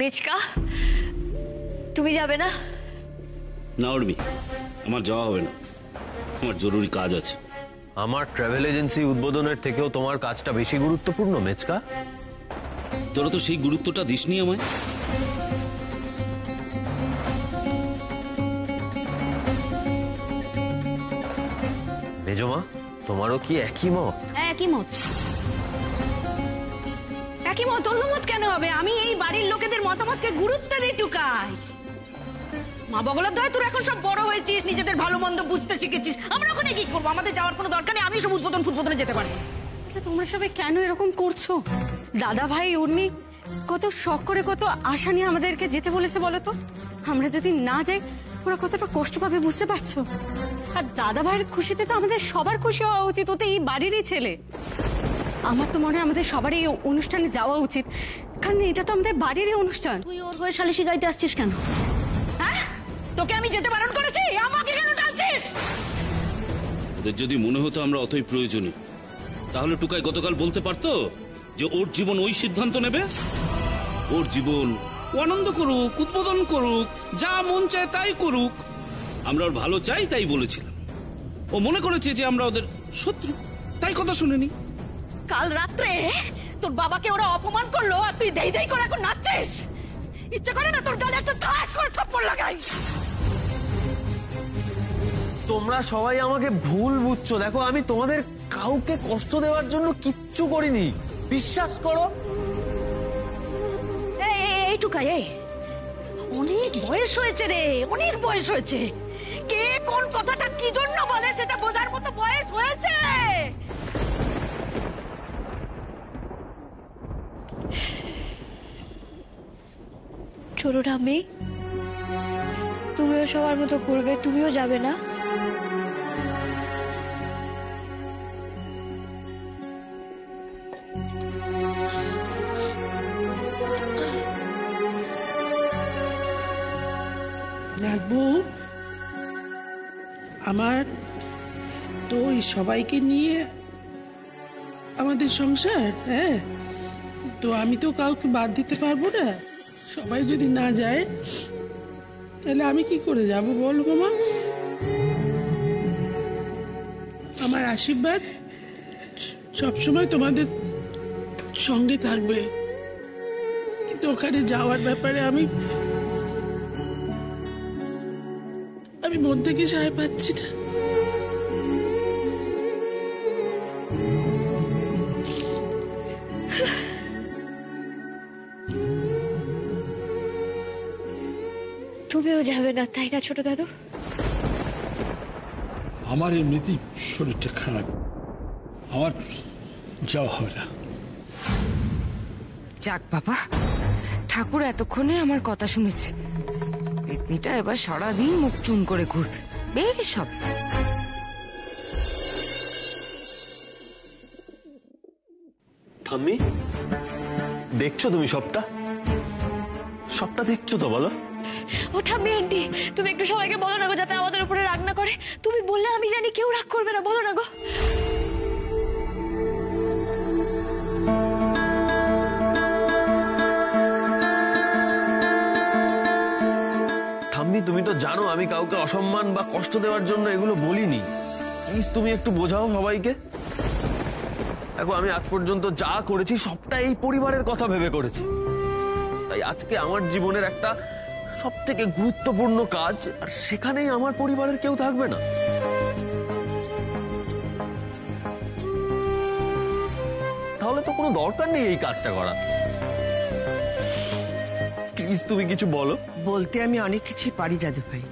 মেচকা, তুমি যাবে না? না উর্মি, আমার যাওয়া হবে না, আমার জরুরি কাজ আছে। আমার ট্রাভেল এজেন্সি উদ্বোধনের থেকেও তোমার কাজটা বেশি গুরুত্বপূর্ণ মেচকা। তোরা তো সেই গুরুত্বটা দিসনি আমায়। মেজমা, তোমারও কি একই মত? একই মত। একই মত, অন্য মত কেন হবে? আমি এই বাড়ির লোকেদের মতামতকে গুরুত্ব দিই টুকাই। মা বগলের দয় তোর এখন সব বড় হয়েছিস, নিজেদের ভালো মন্দ বুঝতে শিখেছিস। আমরা ওখানে কি করবো? আমাদের যাওয়ার কোনো দরকার নেই। আমি সব উদ্বোধনে যেতে পারবো। তোমরা সবাই কেন এরকম করছো? দাদা ভাই উর্মি কত শখ করে, কত আশা নিয়ে আমাদেরকে যেতে বলেছে বলো তো। আমরা যদি না যাই ওরা কতটা কষ্ট পাবে বুঝতে পারছো? আর দাদা ভাইয়ের খুশিতে তো আমাদের সবার খুশি হওয়া উচিত। ও তো এই বাড়িরই ছেলে। আমার তো মনে হয় আমাদের সবারই এই অনুষ্ঠানে যাওয়া উচিত, কারণ এটা তো আমাদের বাড়িরই অনুষ্ঠান। তুই ওর হয়ে সালিশি গাইতে আসছিস কেন? হ্যাঁ, তোকে আমি যেতে বারণ করেছি, আমাকে কেন টানছিস? ওদের যদি মনে হতো আমরা অতই প্রয়োজনীয়, তাহলে টুকাই গতকাল বলতে পারতো যে ওর জীবন ওই সিদ্ধান্ত নেবে। ওর জীবন ও আনন্দ করুক, উদ্বোধন করুক, যা মন চায় তাই করুক। আমরা ওর ভালো চাই তাই বলেছিলাম। ও মনে করেছে যে আমরা ওদের শত্রু, তাই কথা শুনেনি। কাল রাত্রে তোর বাবাকে ওরা অপমান করলো আর তুই দেই দেই করে এখন নাচছিস। ইচ্ছা করে না তোর গালে একটা ধাস করে থাপ্পড় লাগাই? তোমরা সবাই আমাকে ভুল বুঝছো। দেখো, আমি তোমাদের কাউকে কষ্ট দেওয়ার জন্য কিচ্ছু করিনি, বিশ্বাস করো। এই টুকাই, এই অনেক বয়স হয়েছে রে, অনেক বয়স হয়েছে। কে কোন কথাটা কি জন্য বলে সেটা বোঝার মতো বয়স হয়েছে। ছোট ঠাম্মি, তুমিও সবার মতো করবে, তুমিও যাবে না? রাখবো আমার তো ওই সবাইকে নিয়ে আমাদের সংসার। হ্যাঁ, তো আমি তো কাউকে বাদ দিতে পারবো না। সবাই যদি না যায় তাহলে আমি কি করে যাব বল মামা? আমার আশীর্বাদ সবসময় তোমাদের সঙ্গে থাকবে, কিন্তু ওখানে যাওয়ার ব্যাপারে আমি মন থেকে সায় পাচ্ছি না। তুমিও যাবে না তাই না ছোট দাদু? আমার এমনিতেই শরীরটা খারাপ, আমার যাওয়া হবে না। যাক বাবা, ঠাকুর এতক্ষণে আমার কথা শুনেছে। পেতনিটা এবার সারাদিন মুখ চুন করে ঘুরবে, বেশ হবে। ঠাম্মি, দেখছো তুমি সবটা? সবটা দেখছো তো? বলো। ও ঠাম্মি আন্টি, তুমি একটু সবাইকে বলো না গো, যাতে আমাদের উপরে রাগ না করে। তুমি বললে আমি জানি কেউ রাগ করবে না, বলো না গো। ঠাম্মি, তুমি তো জানো আমি কাউকে অসম্মান বা কষ্ট দেওয়ার জন্য এগুলো বলিনি। প্লিজ তুমি একটু বোঝাও সবাইকে। দেখো, আমি আজ পর্যন্ত যা করেছি সবটা এই পরিবারের কথা ভেবে করেছি। তাই আজকে আমার জীবনের একটা সব থেকে গুরুত্বপূর্ণ কাজ, আর সেখানেই আমার পরিবারের কেউ থাকবে না। তাহলে তো কোনো দরকার নেই এই কাজটা করা। প্লিজ তুমি কিছু বলো। বলতে আমি অনেক কিছুই পারি দাদু ভাই,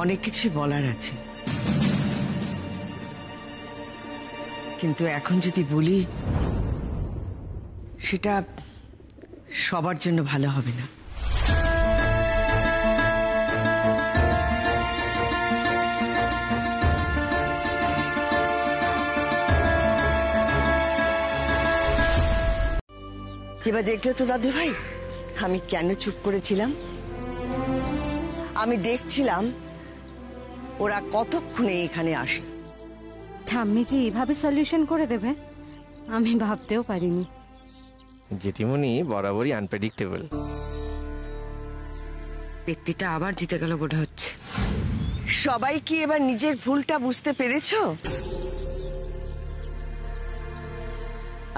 অনেক কিছুই বলার আছে, কিন্তু এখন যদি বলি সেটা সবার জন্য ভালো হবে না। এবার দেখলে তো দাদু ভাই আমি কেন চুপ করেছিলাম? আমি দেখছিলাম ওরা কতক্ষণে এখানে আসে। ঠাম্মি যে এভাবে সলিউশন করে দেবে আমি ভাবতেও পারিনি। জেঠিমণি বরাবরই আনপ্রেডিক্টেবল। পেত্তিটা আবার জিতে গেল বোধ হচ্ছে। সবাই কি এবার নিজের ভুলটা বুঝতে পেরেছো?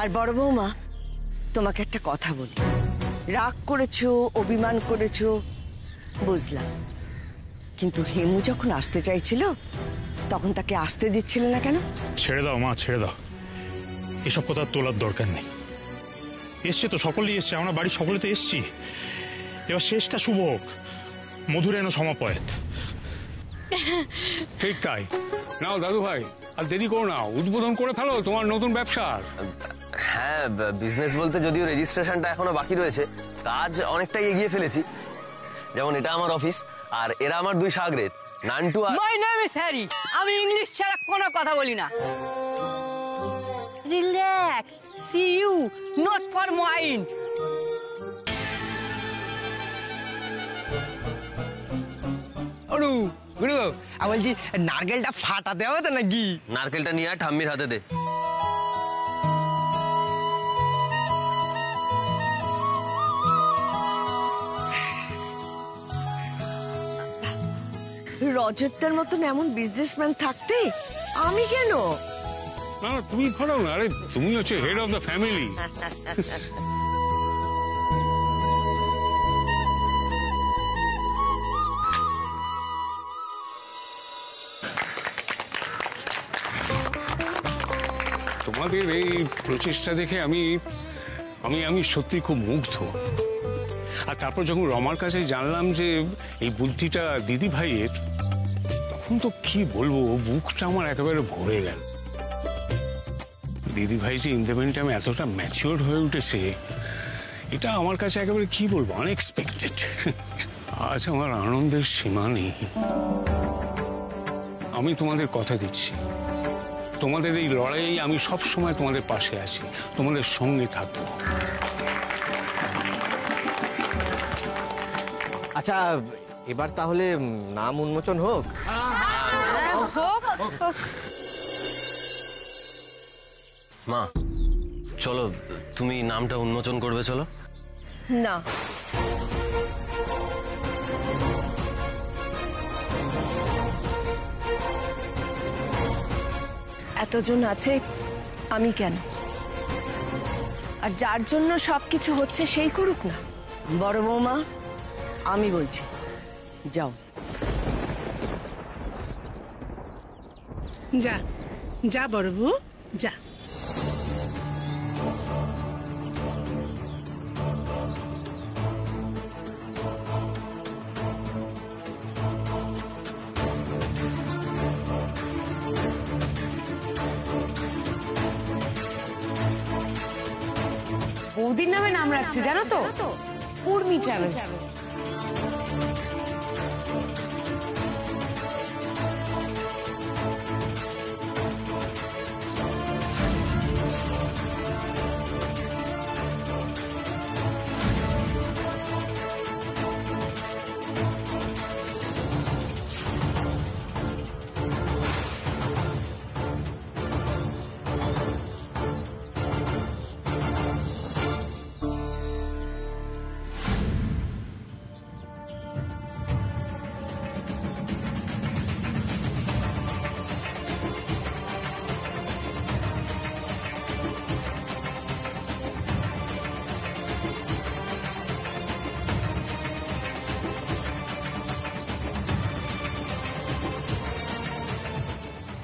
আর বড় বৌমা, তোমাকে একটা কথা বলি, রাগ করেছো, অভিমান করেছো, বুঝলাম, কিন্তু হেমু যখন আসতে চাইছিল তখন তাকে আসতে দিচ্ছিলে না কেন? ছেড়ে দাও মা, ছেড়ে দাও, এসব কথা তোলার দরকার নেই। এসছে তো, সকলেই এসছে, আমরা বাড়ির সকলে তো এসছি। এবার শেষটা শুভ হোক, মধুরেণ সমাপয়েত। ঠিক তাই। নাও দাদু ভাই, আর দেরি করো না, উদ্বোধন করে ফেলো তোমার নতুন ব্যবসার। হ্যাঁ, বিজনেস বলতে যদিও রেজিস্ট্রেশনটা এখনো বাকি রয়েছে, কাজ অনেকটাই এগিয়ে ফেলেছি। যেমন এটা আমার অফিস, আর এরা আমার দুই শাগরেদ, নান্টু আর মাই নেম ইজ হ্যারি। আমি ইংলিশ ছাড়া কোনো কথা বলি না। Relax, see you, not for mind. Aru গুরু, আমি বলছি নারকেলটা ফাটাতে হবে তো নাকি? নারকেলটা নিয়ে আর ঠাম্মির হাতে দে। রজতদের মতন এমন বিজনেসম্যান থাকতে আমি কেন? না না, তুমি ফাটাও না, আরে তুমি হচ্ছে হেড অফ দ্য ফ্যামিলি। তোমাদের এই প্রচেষ্টা দেখে আমি আমি আমি সত্যি খুব মুগ্ধ। আর তারপর যখন রমার কাছে জানলাম যে এই বুদ্ধিটা দিদি ভাইয়ের, তখন তো কি বলবো, বুকটা আমার একেবারে ভরে গেল। দিদি ভাই যে ইন দ্য মিন টাইম এতটা ম্যাচিওর হয়ে উঠেছে, এটা আমার কাছে একেবারে কি বলবো, আনএক্সপেক্টেড। আজ আমার আনন্দের সীমা নেই। আমি তোমাদের কথা দিচ্ছি, তোমাদের এই লড়াইয়ে আমি সব সময় তোমাদের পাশে আছি, তোমাদের সঙ্গে থাকবো। আচ্ছা, এবার তাহলে নাম উন্মোচন হোক। মা চলো, তুমি নামটা উন্মোচন করবে, চলো। না, এতজন আছে, আমি কেন? আর যার জন্য সবকিছু হচ্ছে সেই করুক না। বড় বৌমা, আমি বলছি, যাও। যা যা বড় বউ, যা। বৌদির নামে নাম রাখছে জানো তো, উর্মি ট্রাভেলস।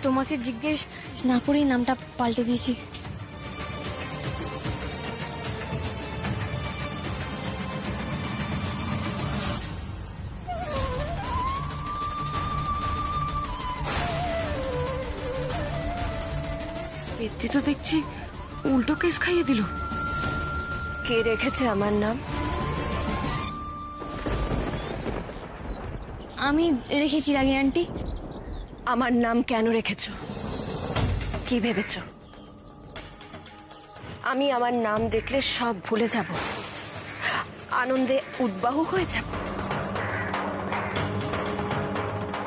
তোমাকে জিজ্ঞেস না করেই নামটা পাল্টে দিয়েছি। পেত্তি তো দেখছি উল্টো কেস খাইয়ে দিল। কে রেখেছে আমার নাম? আমি রেখেছি রাগী আন্টি। আমার নাম কেন রেখেছ? কি ভেবেছ আমি আমার নাম দেখলে সব ভুলে যাব, আনন্দে উদ্বাহু হয়ে যাব?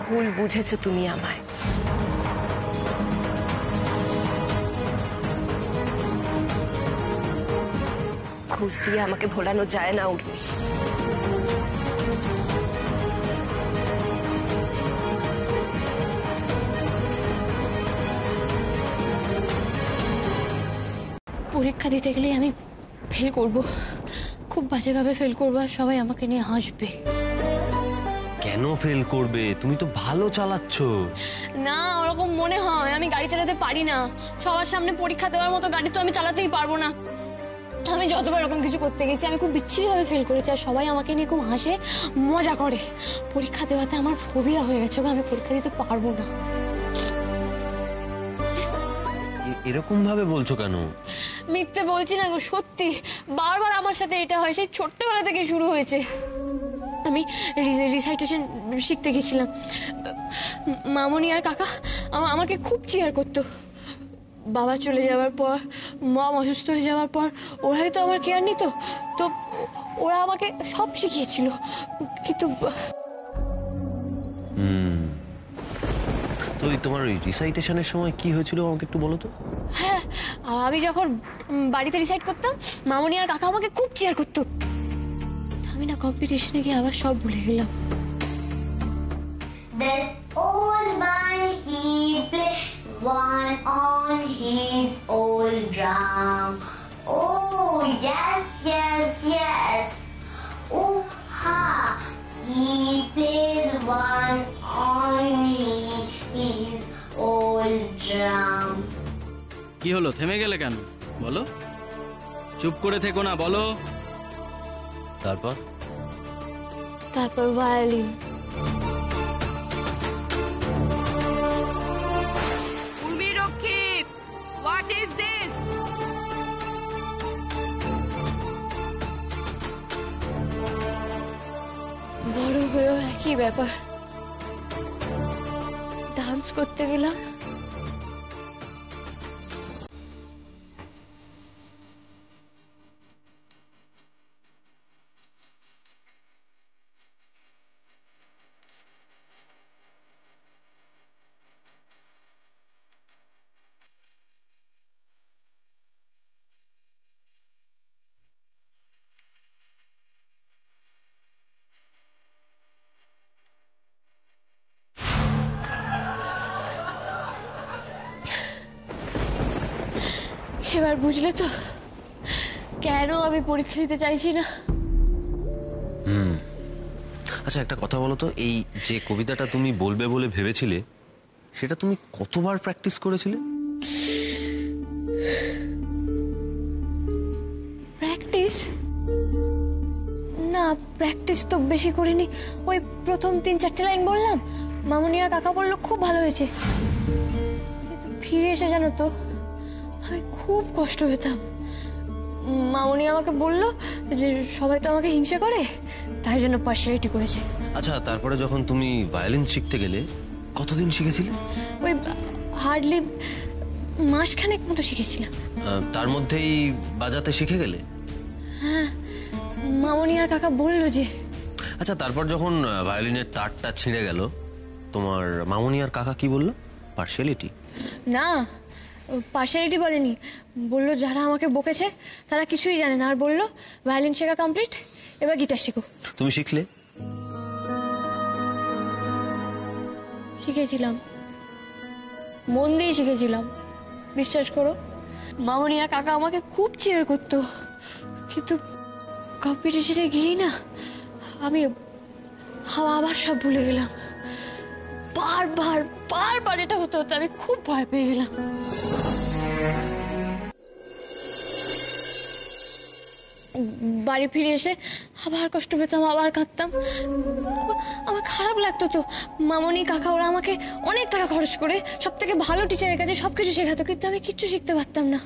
ভুল বুঝেছ তুমি আমায়। ঘুষ দিয়ে আমাকে ভোলানো যায় না উর্মি। পরীক্ষা দিতে গেলে আমি ফেল করব, খুব বাজেভাবে ফেল করবো, আর সবাই আমাকে নিয়ে হাসবে। কেন ফেল করবে? তুমি তো ভালো চালাচ্ছ। না, ওরকম মনে হয়। আমি গাড়ি চালাতে পারি না, সবার সামনে পরীক্ষা দেওয়ার মতো গাড়ি তো আমি চালাতেই পারবো না। আমি যতবার এরকম কিছু করতে গেছি আমি খুব বিচ্ছিরিভাবে ফেল করেছি, আর সবাই আমাকে নিয়ে খুব হাসে, মজা করে। পরীক্ষা দেওয়াতে আমার ফোবিয়া হয়ে গেছে, আমি পরীক্ষা দিতে পারবো না। এরকম ভাবে বলছো কেন? মিথ্যে বলছি না গো, সত্যি। বারবার আমার সাথে এটা হয়, সেই ছোট্টবেলা থেকে শুরু হয়েছে। আমি রিসাইটেশন শিখতে গেছিলাম, মামনি আর কাকা আমাকে খুব চিয়ার করতো। বাবা চলে যাওয়ার পর, মম অসুস্থ হয়ে যাওয়ার পর ওরাই তো আমার কেয়ার নিত, তো ওরা আমাকে সব শিখিয়েছিল। কিন্তু তো তোমার রিসাইটেশনের সময় কি হয়েছিল আমাকে একটু বলো তো। হ্যাঁ, আমি যখন বাড়িতে রিসাইট করতাম, মামনি আর কাকা আমাকে খুব চিয়ার করতো। আমি না কম্পিটিশনে গিয়ে আবার সব ভুলে গেলাম। This old man, he played one on his old drum. Oh, yes, yes, yes. Oh, ha. He plays one on his old drum. কি হলো, থেমে গেলে কেন? বলো, চুপ করে থেকো না, বলো। তারপর ভায়োলিন। উর্মি রক্ষিত, হোয়াট ইজ দিস? বড় হয়েও একই ব্যাপার। ডান্স করতে গেলাম, এবার বুঝলে তো কেন আমি পরীক্ষা দিতে চাইছি না। আচ্ছা, একটা কথা বলো তো, এই যে কবিতাটা তুমি বলবে বলে ভেবেছিলে, সেটা তুমি কতবার প্র্যাকটিস করেছিলে? প্র্যাকটিস না, প্র্যাকটিস তো বেশি করিনি। ওই প্রথম 3-4টে লাইন বললাম, মামনি আর কাকা বললো খুব ভালো হয়েছে। কিন্তু ফিরে এসে জানো তো আমি খুব কষ্ট পেতাম। মামনি আমাকে বললো যে সবাই তো আমাকে হিংসা করে, তাই জন্য পার্সিয়ালিটি করেছে। আচ্ছা, তারপরে যখন তুমি ভায়োলিন শিখতে গেলে, কতদিন শিখেছিলে? ওই হার্ডলি মাসখানেক মতো শিখেছিলাম। তার মধ্যেই বাজাতে শিখে গেলে? হ্যাঁ, মামনি আর কাকা বললো যে। আচ্ছা, তারপর যখন ভায়োলিনের তারটা ছিঁড়ে গেল, তোমার মামনি আর কাকা কি বললো? পার্সিয়ালিটি? না, পার্সিয়ালিটি বলেনি, বললো যারা আমাকে বকেছে তারা কিছুই জানে না, আর বললো ভায়োলিন শেখা কমপ্লিট, এবার গিটার শেখো। তুমি শিখলে? শিখেছিলাম, মন দিয়ে শিখেছিলাম, বিশ্বাস করো। মামনি আর কাকা আমাকে খুব চিয়ার করতো, কিন্তু কম্পিটিশনে গিয়েই না আমি আবার সব ভুলে গেলাম। বারবার এটা হতে হতে আমি খুব ভয় পেয়ে গেলাম। বাড়ি ফিরে এসে আবার কষ্ট পেতাম, আবার কাঁদতাম। আমার খারাপ লাগতো তো। মামনি কাকা ওরা আমাকে অনেক টাকা খরচ করে সব থেকে ভালো টিচারের কাছে সবকিছু শেখাতো, কিন্তু আমি কিচ্ছু শিখতে পারতাম না।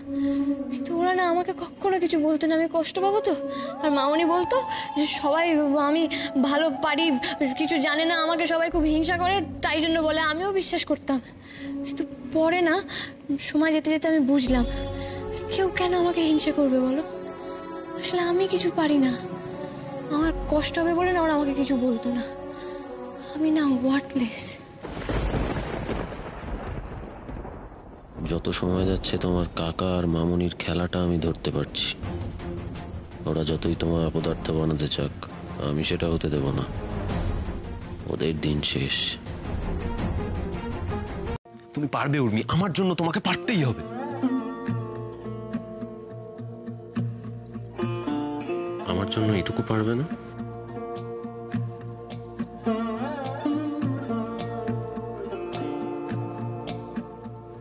কিন্তু ওরা না আমাকে কখনো কিছু বলতো না, আমি কষ্ট পাবো তো। আর মামনি বলতো যে সবাই আমি ভালো পারি, কিছু জানে না, আমাকে সবাই খুব হিংসা করে, তাই জন্য বলে। আমিও বিশ্বাস করতাম, কিন্তু পরে না সময় যেতে যেতে আমি বুঝলাম কেউ কেন আমাকে হিংসা করবে বলো। আসলে আমি কিছু পারি না, আমার কষ্ট হবে বলে না ওরা আমাকে কিছু বলতো না। আমি না ওয়ার্থলেস। যত সময় যাচ্ছে তোমার কাকা আর মামনির খেলাটা আমি ধরতে পারছি। ওরা যতই তোমার অপদার্থ বানাতে চাক, আমি সেটা হতে দেব না। ওদের দিন শেষ। তুমি পারবে উর্মি, আমার জন্য তোমাকে পারতেই হবে। আমার জন্য এটুকু পারবে না?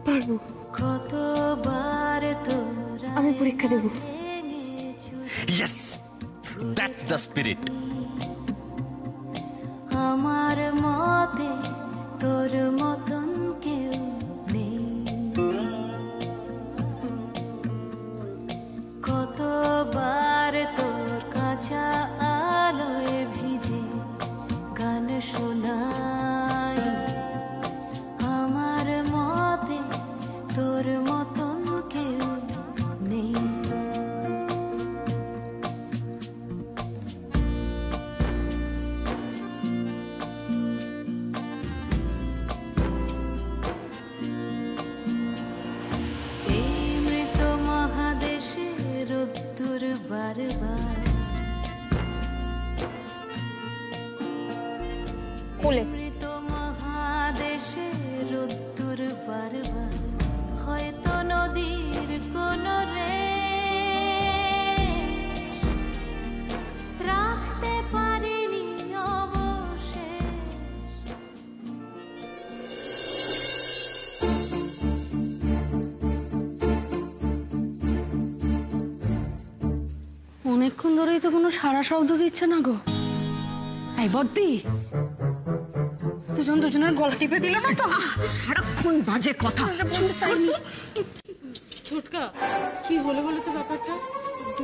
পারবো। আমি পরীক্ষা দেব। Yes, that's the spirit. আমার মতে তোর মতন কেউ নেই, কতবার তোর কাঁচা আলোয় ভিজে গান শোনাই। আমার মতে তোর মতন কেউ নেই। বারবার কোলে মহাদেশে রোদ্দুর বারবার, হয়তো নদীর কোন রে রাখতে পারিনি অবশেষ। অনেকক্ষণ ধরেই তো কোনো সারা শব্দ দিচ্ছে না গো। এই বদ্দি, দুজন দুজনের গলা টিপে দিল না তো? সারাক্ষণ বাজে কথা। ছোটকা, কি হলো বলো তো ব্যাপারটা?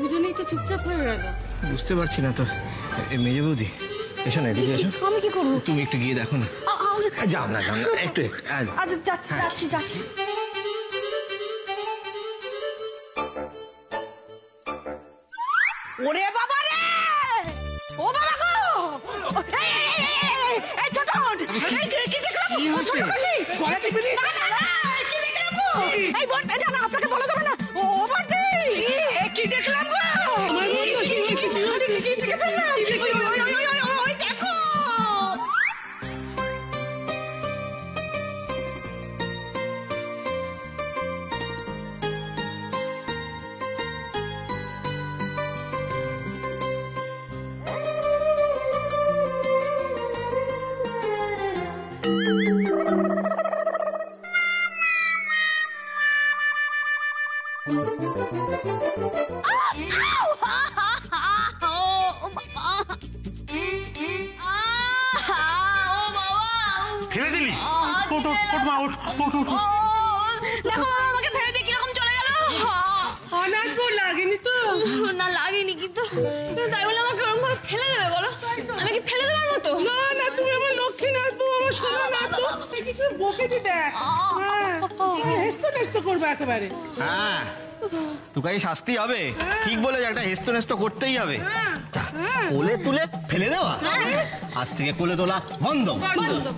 দুজনেই তো চুপচাপ হয়ে গেল। বুঝতে পারছি না তো। মেজে বৌদি, এসো না, এদিকে এসো। আমি কি করবো? তুমি একটু গিয়ে দেখো না। যাও না, যাও না, একটু। আচ্ছা, যাচ্ছি যাচ্ছি যাচ্ছি। ওরে বাবা রে, ও বাবা গো, এই ছোটন, কি দেখলাম? গলা টিপে দিই। না না না, কি দেখলাম গো? এই বোন, এটা না, আপনাকে বলা যাবে না। ও বর্দি, কি দেখলাম গো? কি দেখে ফেললাম? ওই দেখো। ফেলে দিলি? দেখো আমাকে ফেলে দিয়ে কিরকম চলে গেল। অনার্গো লাগেনি তো? না লাগেনি, কিন্তু তাই বলে আমাকে ওরকম ভাবে ফেলে দেবে বলো? আমি কি ফেলে দেওয়ার মতো? না না, তুমি আমার লক্ষ্মী না তো, আমার সোনা না তো। কিছু বকে দিতে হেস্ত নেস্ত করবো একেবারে। হ্যাঁ, টুকাই শাস্তি হবে। ঠিক বলে, একটা হেস্ত নেস্ত করতেই হবে। কোলে তুলে ফেলে দেওয়া, আজ থেকে কোলে তোলা বন্ধ।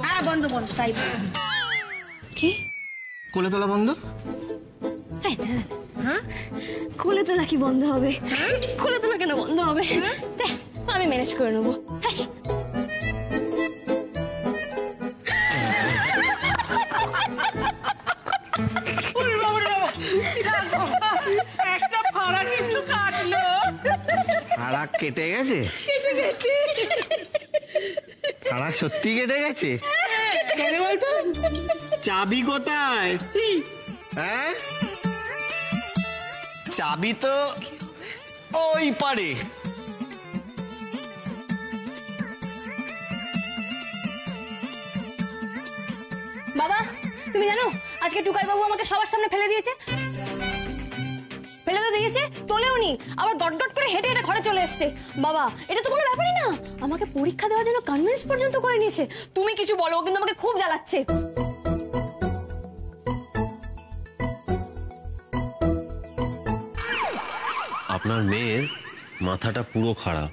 হ্যাঁ, বন্ধ বন্ধ। তাই কি কোলে তোলা বন্ধ? কোলে তোলা কি বন্ধ হবে? কোলে তোলা কেন বন্ধ হবে? আমি ম্যানেজ করে নেবো। একটা ফাড়া কিন্তু কাটলো। ফাড়া কেটে গেছে? ফাড়া সত্যি কেটে গেছে? বলতো চাবি কোথায়? হ্যাঁ, চাবি তো ওই পারে। বাবা, তুমি জানো আজকে টুকাই বাবু আমাকে সবার সামনে ফেলে দিয়েছে। ফেলে তো দিয়েছে, তোলেও নি, আবার গট গট করে হেঁটে হেঁটে ঘরে চলে এসছে। বাবা, এটা তো কোনো ব্যাপারই না। আমাকে পরীক্ষা দেওয়ার জন্য কনভিন্স পর্যন্ত করে নিয়েছে। তুমি কিছু বলো, কিন্তু আমাকে খুব জ্বালাচ্ছে। আপনার মেয়ের মাথাটা পুরো খারাপ।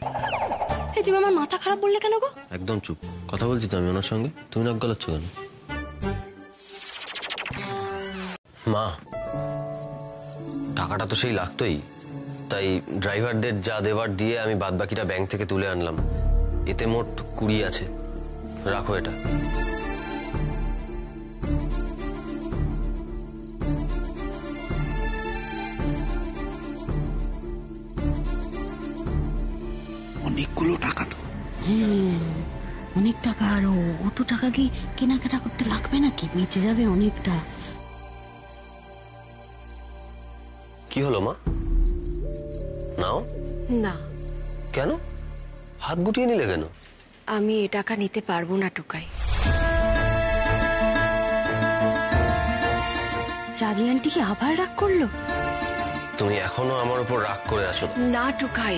এই তুমি আমার মাথা খারাপ বললে কেন গো? একদম চুপ, কথা বলছি তো আমি ওনার সঙ্গে, তুমি নাক গলাচ্ছ কেন? মা, টাকাটা তো সেই লাগতোই, তাই ড্রাইভারদের যা দেবার দিয়ে আমি বাদবাকিটা ব্যাংক থেকে তুলে আনলাম। এতে মোট 20 আছে, রাখো এটা। অনেকগুলো টাকা তো। অনেক টাকা। আর অত টাকা কি কেনাকাটা করতে লাগবে নাকি? বেঁচে যাবে অনেকটা। কি হলো মা, নাও। না, কেন হাত গুটিয়ে নিলে কেন? আমি এ টাকা নিতে পারবো না টুকাই। রাগী আন্টি কি আবার রাগ করলো? তুমি এখনো আমার উপর রাগ করে আছো? না টুকাই,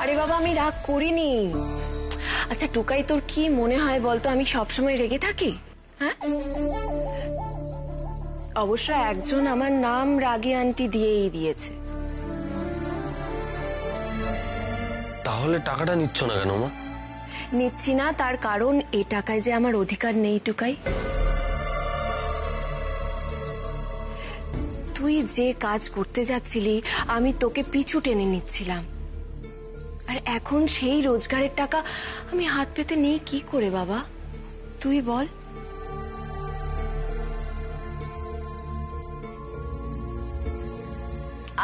আরে বাবা আমি রাগ করিনি। আচ্ছা টুকাই, তোর কি মনে হয় বলতো আমি সবসময় রেগে থাকি? হ্যাঁ, অবশ্য একজন আমার নাম রাগী আন্টি দিয়েই দিয়েছে। তাহলে টাকাটা নিচ্ছ না কেন মা? নিচ্ছি না তার কারণ এ টাকায় যে আমার অধিকার নেই টুকাই। তুই যে কাজ করতে যাচ্ছিলি আমি তোকে পিছু টেনে নিচ্ছিলাম, আর এখন সেই রোজগারের টাকা আমি হাত পেতে নেই কি করে বাবা, তুই বল।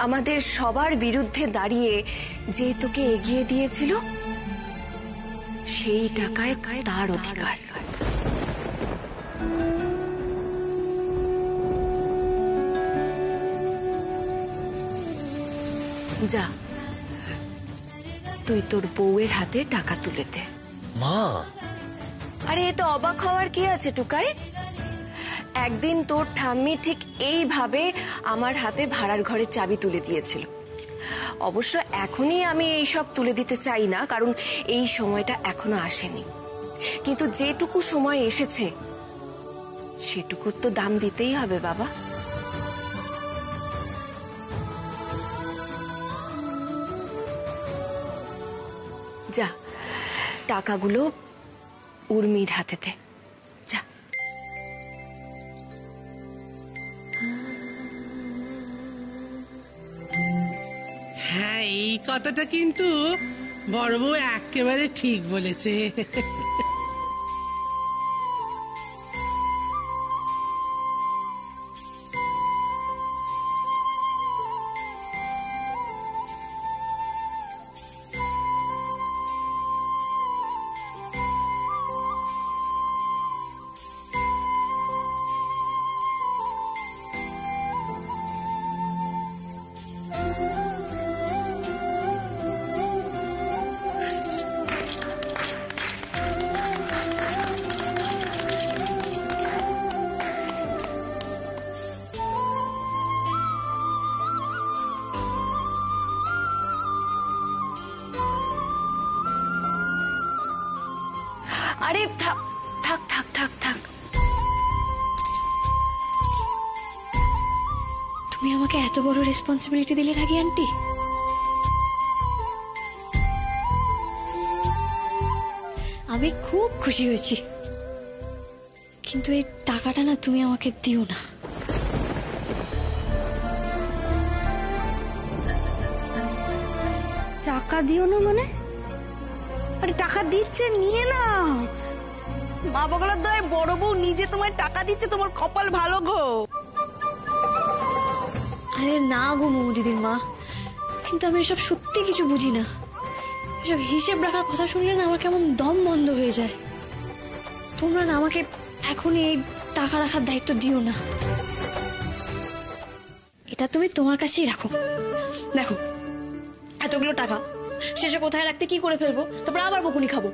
আমাদের সবার বিরুদ্ধে দাঁড়িয়ে যে তোকে এগিয়ে দিয়েছিল সেই টাকায় তার অধিকার। যা তুই তোর বউয়ের হাতে টাকা তুলে দে। মা, আরে এ তো অবাক হওয়ার কি আছে টুকাই? একদিন তোর ঠাম্মি ঠিক এইভাবে আমার হাতে ভাড়ার ঘরের চাবি তুলে দিয়েছিল। অবশ্য এখনই আমি এই সব তুলে দিতে চাই না, কারণ এই সময়টা এখনো আসেনি, কিন্তু যেটুকু সময় এসেছে সেটুকুর তো দাম দিতেই হবে বাবা। যা টাকাগুলো উর্মির হাতে দে, যা। হ্যাঁ, এই কথাটা কিন্তু বড় বউ একেবারে ঠিক বলেছে। আরে থাক থাক থাক থাক থাক, তুমি আমাকে এত বড় রেসপন্সিবিলিটি দিলে রাগী আন্টি। আমি খুব খুশি হয়েছি, কিন্তু এই টাকাটা না তুমি আমাকে দিও না। টাকা দিও না মানে? আরে টাকা দিচ্ছে, নিয়ে নাও। মা বগলার দয় বড় বউ নিজে তোমার টাকা দিচ্ছে, তোমার কপাল ভালো গো। আরে না গো মৌ দিদির মা, কিন্তু আমি এসব সত্যি কিছু বুঝি না। এসব হিসেব রাখার কথা শুনলে না আমার কেমন দম বন্ধ হয়ে যায়। তোমরা না আমাকে এখনই এই টাকা রাখার দায়িত্ব দিও না, এটা তুমি তোমার কাছেই রাখো। দেখো এতগুলো টাকা শেষে কোথায় রাখতে কি করে ফেলবো, তারপর আবার বকুনি খাবো।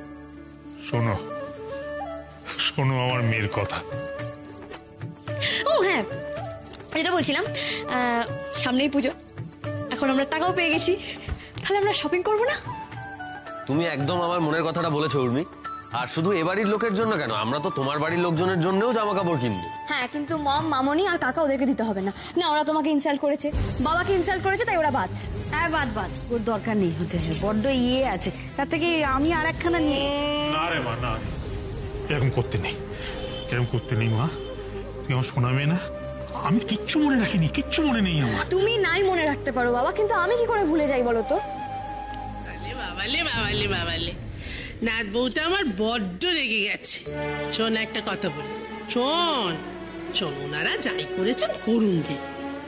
শোনো শোনো আমার মেয়ের কথা। ও হ্যাঁ, যেটা বলছিলাম, সামনেই পুজো, এখন আমরা টাকাও পেয়ে গেছি, তাহলে আমরা শপিং করবো না? তুমি একদম আমার মনের কথাটা বলেছো উর্মি। আর শুধু এ বাড়ির লোকের জন্য কেন, আমরা তো তোমার বাড়ির লোকজনের জন্যও জামা কাপড় কিনবো। হ্যাঁ, কিন্তু মম, মামনি আর কাকা ওদেরকে দিতে হবে না। না, ওরা তোমাকে ইনসাল্ট করেছে, বাবাকে ইনসাল্ট করেছে, তাই ওরা বাদ। হ্যাঁ বাদ বাদ, ওর দরকার নেই হতে, বড্ড ইয়ে আছে। তার থেকে আমি আর একখানা নিয়ে। না রে মা, না, এরকম করতে নেই, এরকম করতে নেই মা। তুই আমার শোনা মেয়ে না, আমি কিচ্ছু মনে রাখিনি, কিচ্ছু মনে নেই আমার। তুমি নাই মনে রাখতে পারো বাবা, কিন্তু আমি কি করে ভুলে যাই বলো তো? বাবালে বাবালে বাবালে, নাত বউটা আমার বড্ড রেগে গেছে। শোন একটা কথা বলি, শোন শোন, ওনারা যাই করেছেন করুন গে,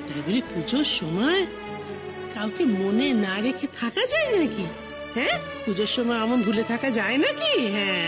তাই বলে পুজোর সময় কাউকে মনে না রেখে থাকা যায় নাকি? হ্যাঁ, পুজোর সময় আমার ভুলে থাকা যায় নাকি? হ্যাঁ